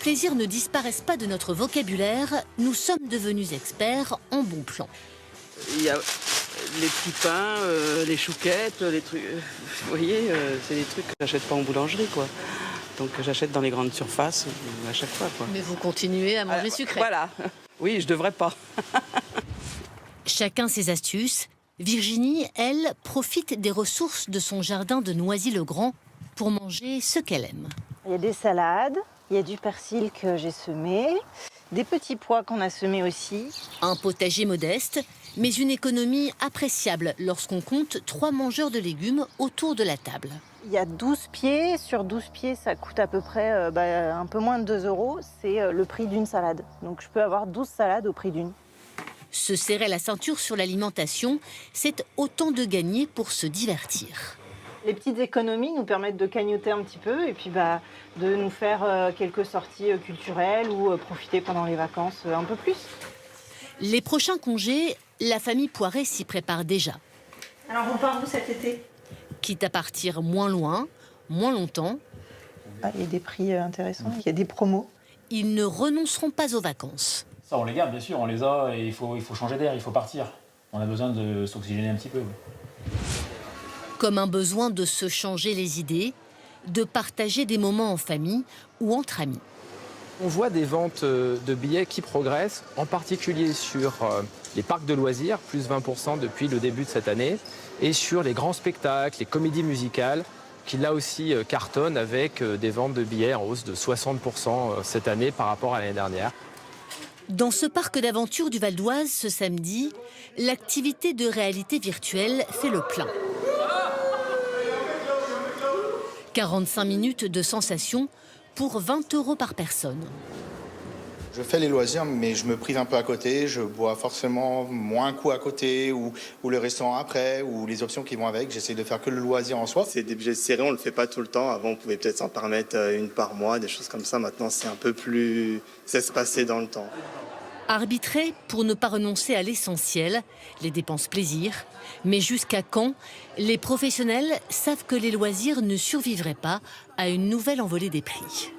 plaisirs ne disparaissent pas de notre vocabulaire, nous sommes devenus experts en bons plans. Il y a les petits pains, les chouquettes, les trucs. Vous voyez, c'est des trucs que j'achète pas en boulangerie, quoi. Donc j'achète dans les grandes surfaces à chaque fois, quoi. Mais vous continuez à manger sucré. Voilà. Oui, je devrais pas. Chacun ses astuces. Virginie, elle, profite des ressources de son jardin de Noisy-le-Grand pour manger ce qu'elle aime. Il y a des salades, il y a du persil que j'ai semé, des petits pois qu'on a semés aussi. Un potager modeste, mais une économie appréciable lorsqu'on compte 3 mangeurs de légumes autour de la table. Il y a 12 pieds, sur 12 pieds ça coûte à peu près un peu moins de 2 €, c'est le prix d'une salade. Donc je peux avoir 12 salades au prix d'une. Se serrer la ceinture sur l'alimentation, c'est autant de gagner pour se divertir. Les petites économies nous permettent de cagnotter un petit peu et puis de nous faire quelques sorties culturelles ou profiter pendant les vacances un peu plus. Les prochains congés, la famille Poiret s'y prépare déjà. Alors on part où cet été? Quitte à partir moins loin, moins longtemps, Il y a des prix intéressants, il y a des promos. ils ne renonceront pas aux vacances. Ça, on les garde, bien sûr, on les a et il faut changer d'air, il faut partir. On a besoin de s'oxygéner un petit peu. Comme un besoin de se changer les idées, de partager des moments en famille ou entre amis. On voit des ventes de billets qui progressent, en particulier sur les parcs de loisirs, plus 20% depuis le début de cette année, et sur les grands spectacles, les comédies musicales, qui là aussi cartonnent avec des ventes de billets en hausse de 60% cette année par rapport à l'année dernière. Dans ce parc d'aventure du Val d'Oise, ce samedi, l'activité de réalité virtuelle fait le plein. 45 minutes de sensations pour 20 € par personne. Je fais les loisirs, mais je me prive un peu à côté. Je bois forcément moins un coup à côté, ou le restaurant après, ou les options qui vont avec. J'essaie de faire que le loisir en soi. C'est des budgets serrés, on ne le fait pas tout le temps. Avant, on pouvait peut-être s'en permettre une par mois, des choses comme ça. Maintenant, c'est un peu plus espacé dans le temps. Arbitrer pour ne pas renoncer à l'essentiel, les dépenses plaisir. Mais jusqu'à quand les professionnels savent que les loisirs ne survivraient pas à une nouvelle envolée des prix.